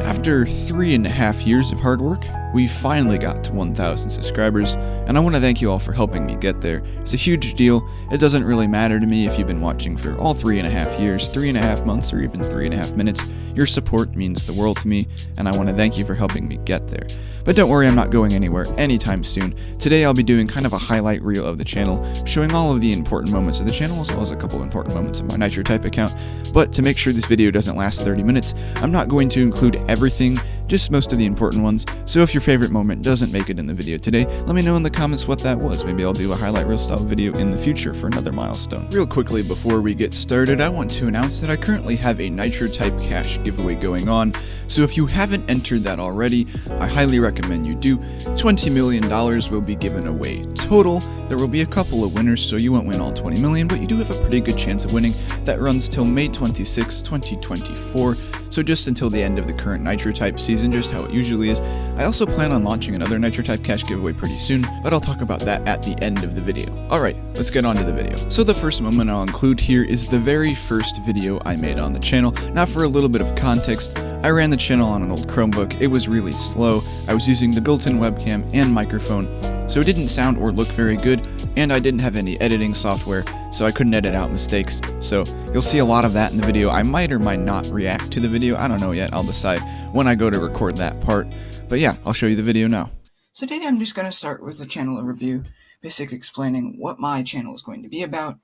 After 3.5 years of hard work, we finally got to 1,000 subscribers, and I want to thank you all for helping me get there. It's a huge deal. It doesn't really matter to me if you've been watching for all 3.5 years, 3.5 months, or even 3.5 minutes. Your support means the world to me, and I want to thank you for helping me get there. But don't worry, I'm not going anywhere anytime soon. Today I'll be doing kind of a highlight reel of the channel, showing all of the important moments of the channel, as well as a couple important moments of my NitroType account. But to make sure this video doesn't last 30 minutes, I'm not going to include everything, just most of the important ones. So if your favorite moment doesn't make it in the video today, let me know in the comments what that was. Maybe I'll do a highlight reel style video in the future for another milestone. Real quickly before we get started, I want to announce that I currently have a NitroType cash giveaway going on. So if you haven't entered that already, I highly recommend you do. $20 million will be given away total. There will be a couple of winners, so you won't win all 20 million, but you do have a pretty good chance of winning. That runs till May 26, 2024. So just until the end of the current NitroType season, just how it usually is. I also plan on launching another NitroType cash giveaway pretty soon, but I'll talk about that at the end of the video. Alright, let's get on to the video. So the first moment I'll include here is the very first video I made on the channel. Now for a little bit of context, I ran the channel on an old Chromebook. It was really slow. I was using the built-in webcam and microphone, so it didn't sound or look very good, and I didn't have any editing software, so I couldn't edit out mistakes. So you'll see a lot of that in the video. I might or might not react to the video. I don't know yet. I'll decide when I go to record that part. But yeah, I'll show you the video now. So today I'm just going to start with the channel overview, basically explaining what my channel is going to be about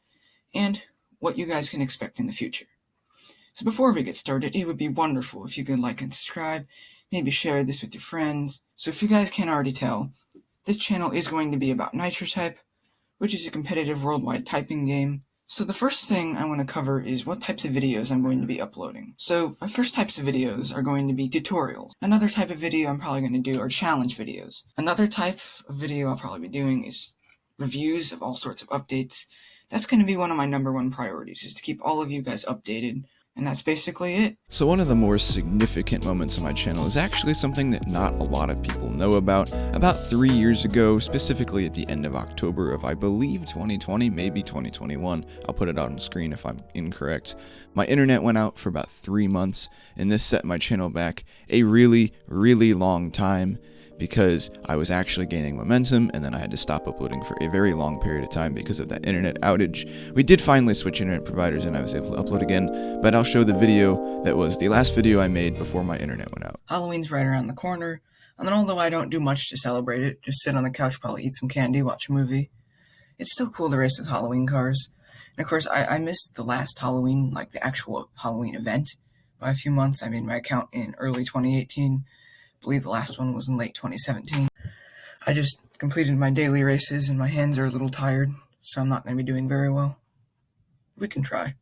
and what you guys can expect in the future. So before we get started, it would be wonderful if you could like and subscribe, maybe share this with your friends. So if you guys can't already tell, this channel is going to be about NitroType, which is a competitive worldwide typing game. So the first thing I want to cover is what types of videos I'm going to be uploading. So my first types of videos are going to be tutorials. Another type of video I'm probably going to do are challenge videos. Another type of video I'll probably be doing is reviews of all sorts of updates. That's going to be one of my #1 priorities, is to keep all of you guys updated. And that's basically it. So one of the more significant moments on my channel is actually something that not a lot of people know about. About 3 years ago, specifically at the end of October of, I believe, 2020, maybe 2021. I'll put it on screen if I'm incorrect. My internet went out for about 3 months, and this set my channel back a really, really long time, because I was actually gaining momentum, and then I had to stop uploading for a very long period of time because of that internet outage. We did finally switch internet providers and I was able to upload again, but I'll show the video that was the last video I made before my internet went out. Halloween's right around the corner, and then although I don't do much to celebrate it, just sit on the couch, probably eat some candy, watch a movie, it's still cool to race with Halloween cars. And of course, I missed the last Halloween, like the actual Halloween event, by a few months. I made my account in early 2018. I believe the last one was in late 2017. I just completed my daily races and my hands are a little tired, so I'm not going to be doing very well. We can try.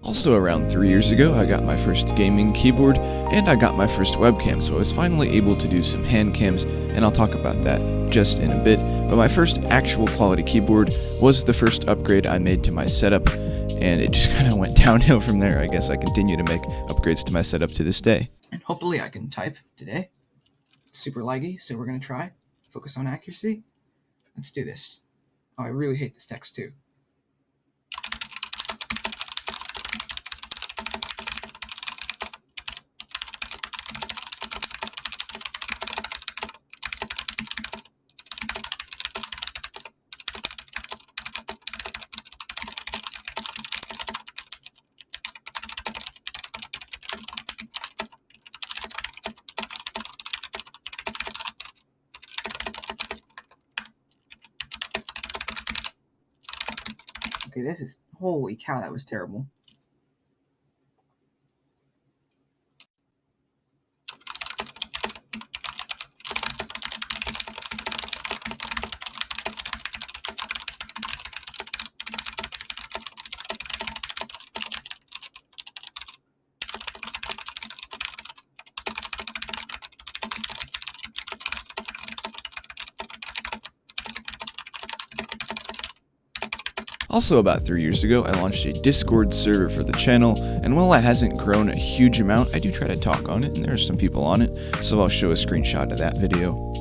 Also around 3 years ago, I got my first gaming keyboard, and I got my first webcam, so I was finally able to do some hand cams, and I'll talk about that just in a bit. But my first actual quality keyboard was the first upgrade I made to my setup, and it just kind of went downhill from there. I guess I continue to make upgrades to my setup to this day. And hopefully I can type today. It's super laggy, so we're going to try. Focus on accuracy. Let's do this. Oh, I really hate this text too. Okay, this is, holy cow, that was terrible. Also, about 3 years ago, I launched a Discord server for the channel, and while it hasn't grown a huge amount, I do try to talk on it, and there are some people on it, so I'll show a screenshot of that video.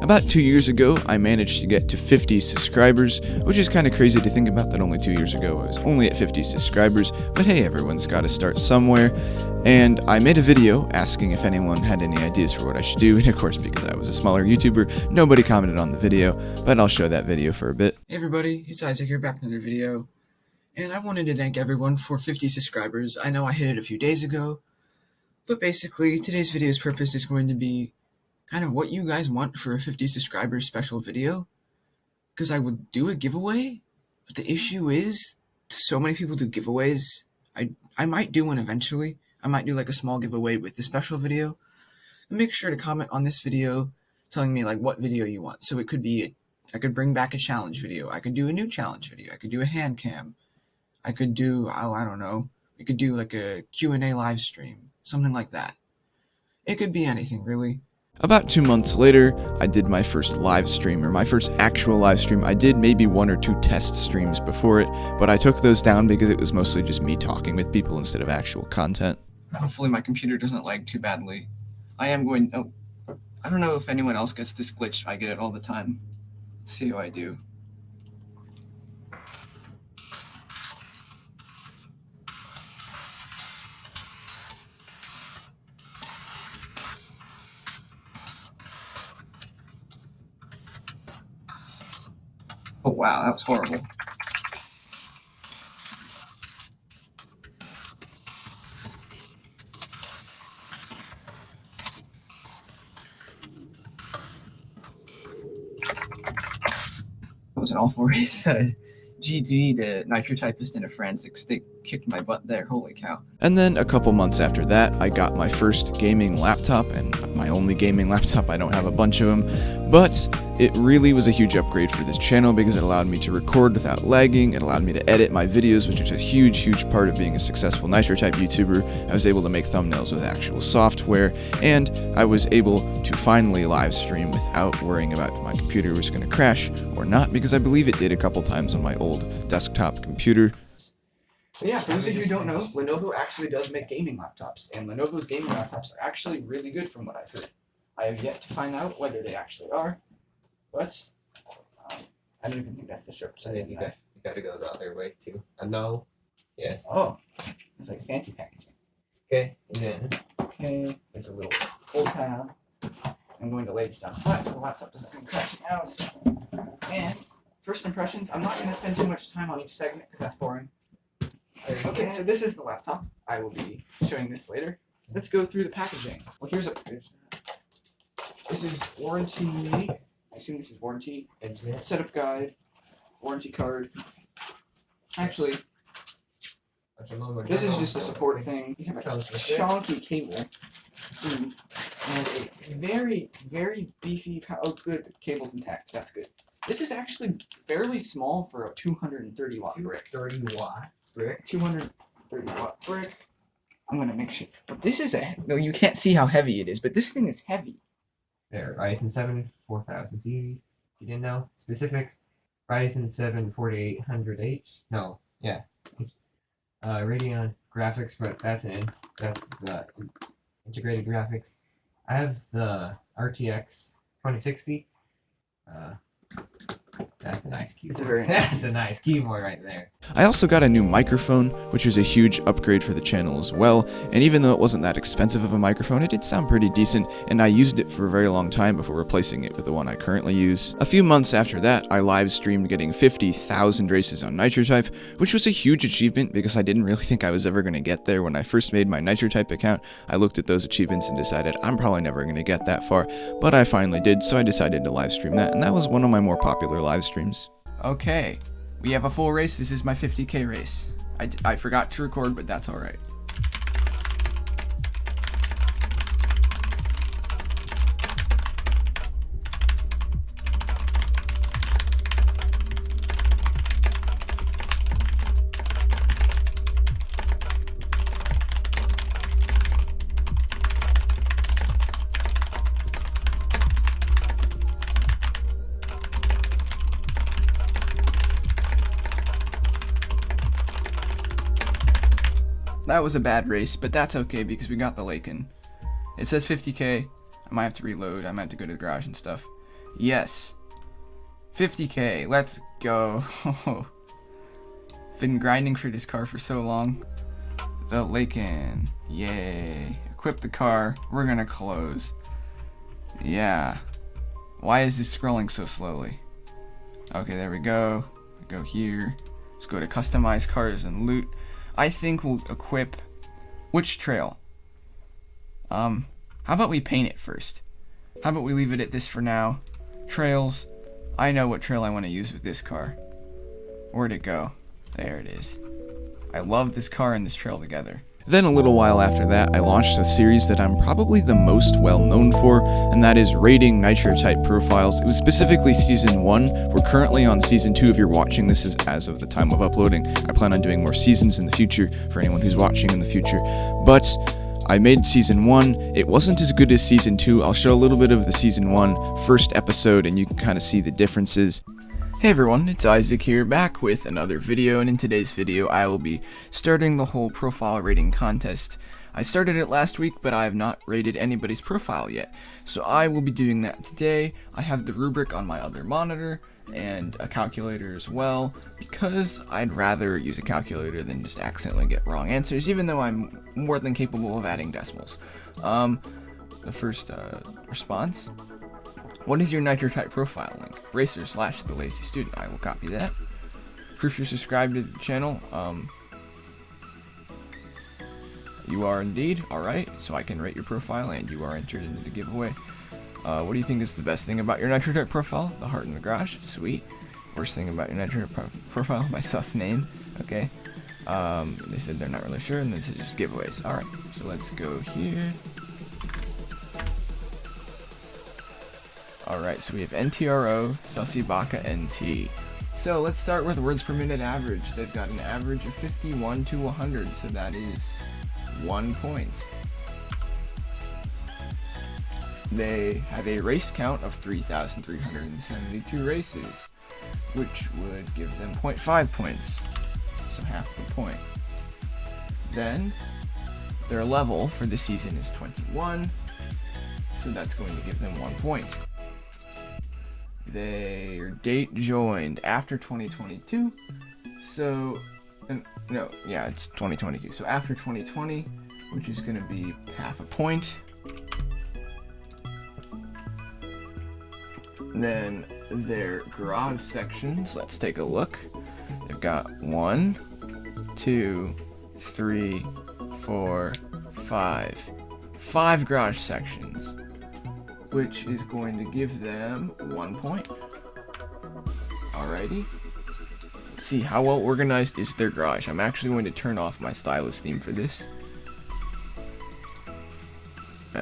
About 2 years ago, I managed to get to 50 subscribers, which is kind of crazy to think about that only 2 years ago I was only at 50 subscribers, but hey, everyone's got to start somewhere. And I made a video asking if anyone had any ideas for what I should do, and of course, because I was a smaller YouTuber, nobody commented on the video, but I'll show that video for a bit. Hey everybody, it's Isaac here, back with another video, and I wanted to thank everyone for 50 subscribers. I know I hit it a few days ago, but basically, today's video's purpose is going to be kind of what you guys want for a 50 subscribers special video, because I would do a giveaway, but the issue is, so many people do giveaways. I might do one eventually. I might do like a small giveaway with the special video. But make sure to comment on this video telling me like what video you want. So it could be, I could bring back a challenge video. I could do a new challenge video. I could do a hand cam. I could do, I don't know. We could do like a Q&A live stream. Something like that. It could be anything really. About 2 months later, I did my first live stream, or my first actual live stream. I did maybe 1 or 2 test streams before it, but I took those down because it was mostly just me talking with people instead of actual content. Hopefully my computer doesn't lag too badly. I don't know if anyone else gets this glitch. I get it all the time. Let's see how I do. Oh wow, that was horrible. That was an awful race. GG to Nitrotypist and a Forensics. They kicked my butt there, holy cow. And then a couple months after that, I got my first gaming laptop, and my only gaming laptop. I don't have a bunch of them, but it really was a huge upgrade for this channel because it allowed me to record without lagging. It allowed me to edit my videos, which is a huge part of being a successful Nitro-type YouTuber. I was able to make thumbnails with actual software, and I was able to finally live stream without worrying about if my computer was going to crash or not, because I believe it did a couple times on my old desktop computer. So yeah, for those of you who don't know, Lenovo actually does make gaming laptops, and Lenovo's gaming laptops are actually really good from what I've heard. I have yet to find out whether they actually are, but I don't even think that's the short. I think you got to go the other way too. No. Yes. Oh, it's like fancy packaging. Okay. And then. Okay, there's a little full tab. I'm going to lay this down flat so the laptop doesn't come crashing out. And first impressions, I'm not going to spend too much time on each segment because that's boring. Okay, so this is the laptop. I will be showing this later. Let's go through the packaging. Well, this is warranty. I assume this is warranty. And Setup guide, warranty card. Actually, this is just a support thing. You have a chunky cable. And a very beefy. Oh, good. The cable's intact. That's good. This is actually fairly small for a 230 watt brick. 230 watt brick. 230 watt brick. I'm gonna make sure. But this is no, you can't see how heavy it is, but this thing is heavy. There, Ryzen 7 4000 series. You didn't know specifics. Ryzen 7 4800H. No, yeah. Radeon graphics, but that's the integrated graphics. I have the RTX 2060. That's a nice keyboard. It's a very nice. That's a nice keyboard right there. I also got a new microphone, which was a huge upgrade for the channel as well, and even though it wasn't that expensive of a microphone, it did sound pretty decent, and I used it for a very long time before replacing it with the one I currently use. A few months after that, I live streamed getting 50,000 races on Nitrotype, which was a huge achievement because I didn't really think I was ever going to get there. When I first made my Nitrotype account, I looked at those achievements and decided I'm probably never going to get that far, but I finally did, so I decided to live stream that, and that was one of my more popular live streams. Okay, we have a full race. This is my 50K race. I forgot to record, but that's alright. that was a bad race, but that's okay because we got the Laken. It says 50k. I might have to reload. I might have to go to the garage and stuff. Yes. 50k. Let's go. Been grinding for this car for so long. The Laken. Yay. Equip the car. We're gonna close. Yeah. Why is this scrolling so slowly? Okay, there we go. Go here. Let's go to customize cars and loot. I think we'll equip which trail? How about we paint it first? How about we leave it at this for now? Trails. I know what trail I want to use with this car. Where'd it go? There it is. I love this car and this trail together. Then a little while after that, I launched a series that I'm probably the most well known for, and that is rating Nitro type profiles. It was specifically season 1. We're currently on season 2 if you're watching this as of the time of uploading. I plan on doing more seasons in the future for anyone who's watching in the future. But I made season 1. It wasn't as good as season 2. I'll show a little bit of the season 1 first episode and you can kind of see the differences. Hey everyone, it's Isaac here, back with another video, and in today's video I will be starting the whole profile rating contest. I started it last week, but I have not rated anybody's profile yet, so I will be doing that today. I have the rubric on my other monitor, and a calculator as well, because I'd rather use a calculator than just accidentally get wrong answers, even though I'm more than capable of adding decimals. The first response. What is your Nitro type profile link? Racer/the lazy student. I will copy that. Proof you're subscribed to the channel. You are indeed. Alright, so I can rate your profile and you are entered into the giveaway. What do you think is the best thing about your Nitro type profile? The heart in the garage. Sweet. Worst thing about your Nitro profile? My sus name. Okay. They said they're not really sure, and this is just giveaways. Alright, so let's go here. Alright, so we have NTRO, Sussy Baka NT. So let's start with words per minute average. They've got an average of 51 to 100, so that is 1 point. They have a race count of 3,372 races, which would give them 0.5 points, so half the point. Then, their level for the season is 21, so that's going to give them 1 point. Their date joined after 2022, so no, yeah, it's 2022. So after 2020, which is going to be half a point. Then their garage sections. Let's take a look. They've got 1, 2, 3, 4, 5. 5 garage sections, which is going to give them 1 point. Alrighty. Let's see, how well organized is their garage? I'm actually going to turn off my stylus theme for this.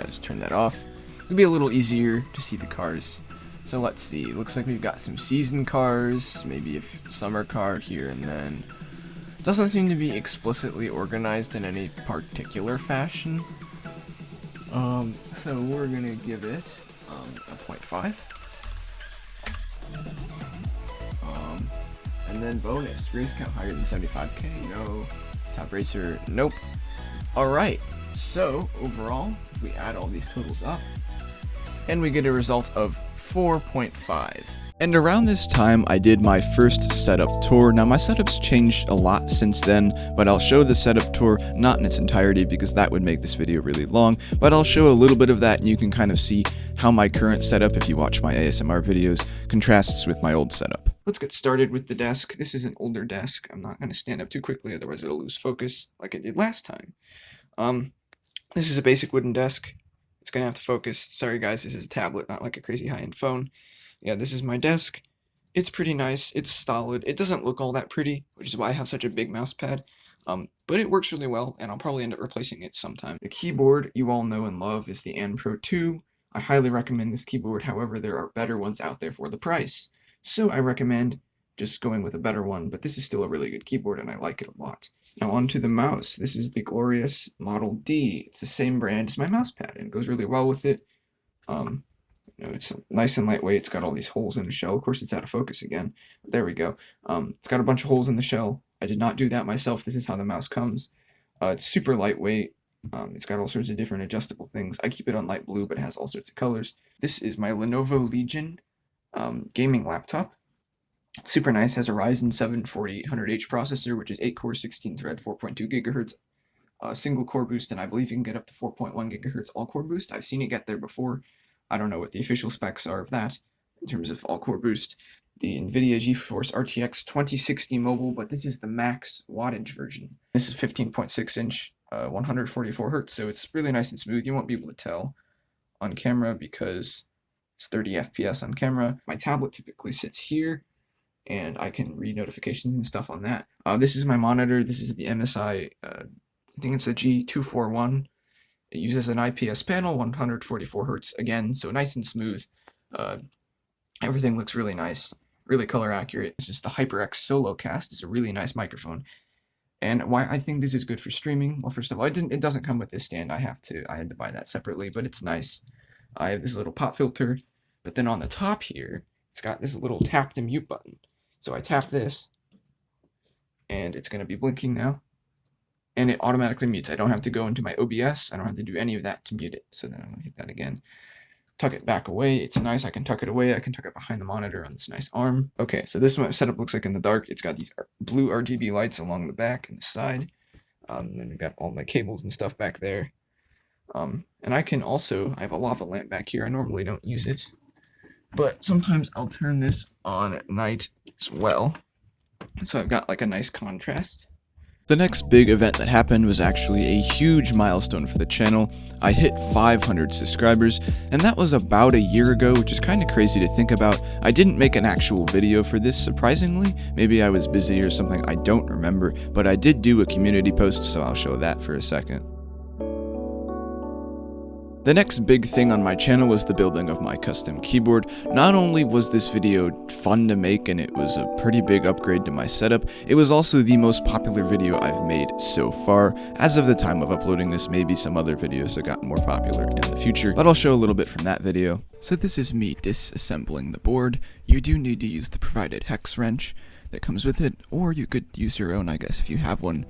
Just turn that off. It'll be a little easier to see the cars. So let's see, looks like we've got some season cars, maybe a summer car here and then. Doesn't seem to be explicitly organized in any particular fashion. So we're gonna give it a 0.5. And then bonus, race count higher than 75k, no. Top racer, nope. Alright, so overall, if we add all these totals up, and we get a result of 4.5. And around this time, I did my first setup tour. Now, my setup's changed a lot since then, but I'll show the setup tour not in its entirety because that would make this video really long, but I'll show a little bit of that and you can kind of see how my current setup, if you watch my ASMR videos, contrasts with my old setup. Let's get started with the desk. This is an older desk. I'm not going to stand up too quickly, otherwise it'll lose focus like I did last time. This is a basic wooden desk. It's going to have to focus. Sorry guys, this is a tablet, not like a crazy high-end phone. Yeah, this is my desk. It's pretty nice. It's solid. It doesn't look all that pretty, which is why I have such a big mouse pad. But it works really well, and I'll probably end up replacing it sometime. The keyboard you all know and love is the ANPRO 2. I highly recommend this keyboard, however, there are better ones out there for the price. So I recommend just going with a better one, but this is still a really good keyboard, and I like it a lot. Now onto the mouse. This is the glorious Model D. It's the same brand as my mouse pad, and it goes really well with it. You know, it's nice and lightweight. It's got all these holes in the shell. Of course, it's out of focus again. There we go. It's got a bunch of holes in the shell. I did not do that myself. This is how the mouse comes. It's super lightweight. It's got all sorts of different adjustable things. I keep it on light blue, but it has all sorts of colors. This is my Lenovo Legion gaming laptop. Super nice, has a Ryzen 7 4800H processor, which is 8 core, 16 thread, 4.2 gigahertz, single core boost, and I believe you can get up to 4.1 gigahertz all core boost. I've seen it get there before. I don't know what the official specs are of that in terms of all core boost. The NVIDIA GeForce RTX 2060 mobile, but this is the max wattage version. This is 15.6 inch, 144 hertz, so it's really nice and smooth. You won't be able to tell on camera because it's 30 FPS on camera. My tablet typically sits here, and I can read notifications and stuff on that. This is my monitor. This is the MSI, I think it's a G241. It uses an IPS panel, 144 hertz again, so nice and smooth. Everything looks really nice, really color accurate. This is the HyperX SoloCast. It's a really nice microphone. And why I think this is good for streaming, well, first of all, it doesn't come with this stand. I had to buy that separately, but it's nice. I have this little pop filter, but then on the top here, it's got this little tap to mute button. So I tap this, and it's going to be blinking now, and it automatically mutes. I don't have to go into my OBS. I don't have to do any of that to mute it. So then I'm going to hit that again. Tuck it back away. It's nice. I can tuck it away. I can tuck it behind the monitor on this nice arm. Okay, so this is what my setup looks like in the dark. It's got these blue RGB lights along the back and the side. Then we've got all my cables and stuff back there. And I have a lava lamp back here. I normally don't use it, but sometimes I'll turn this on at night as well. So I've got like a nice contrast. The next big event that happened was actually a huge milestone for the channel. I hit 500 subscribers, and that was about a year ago, which is kind of crazy to think about. I didn't make an actual video for this, surprisingly. Maybe I was busy or something, I don't remember, but I did do a community post, so I'll show that for a second. The next big thing on my channel was the building of my custom keyboard. Not only was this video fun to make and it was a pretty big upgrade to my setup, it was also the most popular video I've made so far. As of the time of uploading this, maybe some other videos have gotten more popular in the future, but I'll show a little bit from that video. So this is me disassembling the board. You do need to use the provided hex wrench that comes with it, or you could use your own, I guess, if you have one.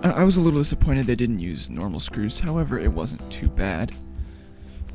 I was a little disappointed they didn't use normal screws, however, it wasn't too bad.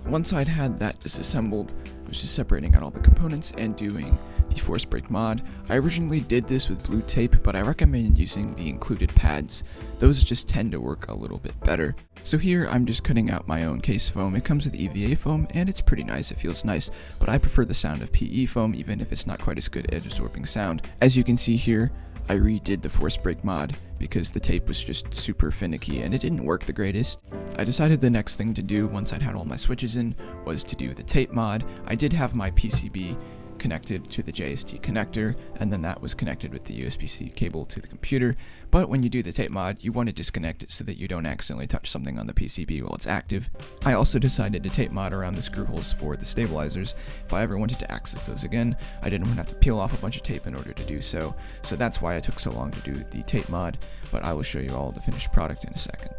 Once I'd had that disassembled, I was just separating out all the components and doing the force break mod. I originally did this with blue tape, but I recommend using the included pads. Those just tend to work a little bit better. So here I'm just cutting out my own case foam. It comes with EVA foam and it's pretty nice, it feels nice, but I prefer the sound of PE foam even if it's not quite as good at absorbing sound. As you can see here, I redid the force break mod because the tape was just super finicky and it didn't work the greatest. I decided the next thing to do once I'd had all my switches in was to do the tape mod. I did have my PCB connected to the JST connector, and then that was connected with the USB-C cable to the computer, but when you do the tape mod, you want to disconnect it so that you don't accidentally touch something on the PCB while it's active. I also decided to tape mod around the screw holes for the stabilizers. If I ever wanted to access those again, I didn't want to have to peel off a bunch of tape in order to do so, so that's why it took so long to do the tape mod, but I will show you all the finished product in a second.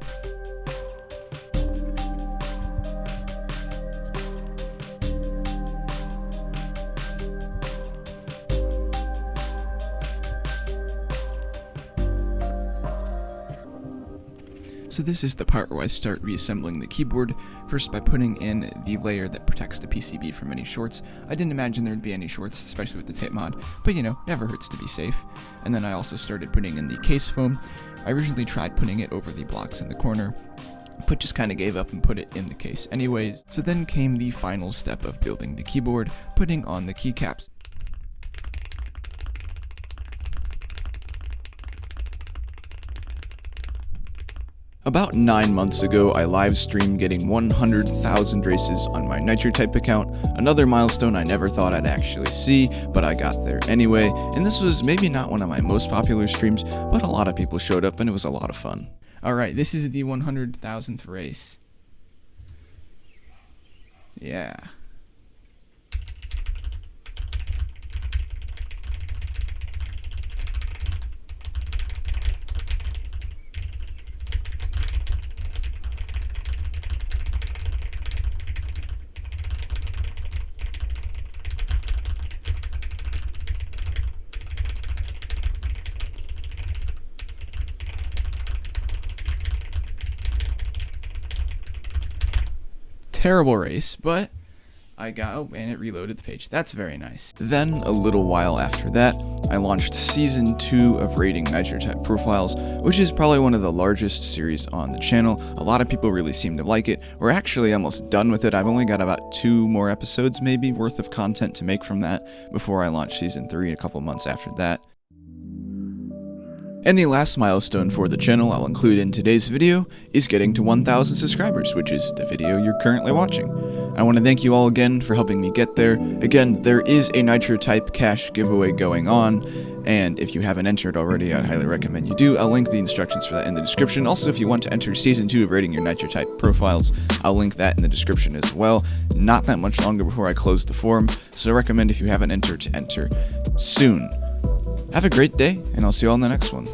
So this is the part where I start reassembling the keyboard, first by putting in the layer that protects the PCB from any shorts. I didn't imagine there'd be any shorts, especially with the tape mod, but you know, never hurts to be safe. And then I also started putting in the case foam. I originally tried putting it over the blocks in the corner, but just kind of gave up and put it in the case anyways. So then came the final step of building the keyboard, putting on the keycaps. About 9 months ago, I live streamed getting 100,000 races on my NitroType account, another milestone I never thought I'd actually see, but I got there anyway, and this was maybe not one of my most popular streams, but a lot of people showed up and it was a lot of fun. Alright, this is the 100,000th race. Yeah. terrible race, but I got, oh, and it reloaded the page. That's very nice. Then, a little while after that, I launched Season 2 of Rating Nitro Type Profiles, which is probably one of the largest series on the channel. A lot of people really seem to like it. We're actually almost done with it. I've only got about 2 more episodes, maybe, worth of content to make from that before I launch Season 3 a couple months after that. And the last milestone for the channel I'll include in today's video is getting to 1,000 subscribers, which is the video you're currently watching. I want to thank you all again for helping me get there. Again, there is a Nitro Type cash giveaway going on, and if you haven't entered already, I'd highly recommend you do. I'll link the instructions for that in the description. Also, if you want to enter Season 2 of Rating Your Nitro Type Profiles, I'll link that in the description as well. Not that much longer before I close the forum, so I recommend if you haven't entered to enter soon. Have a great day, and I'll see you all in the next one.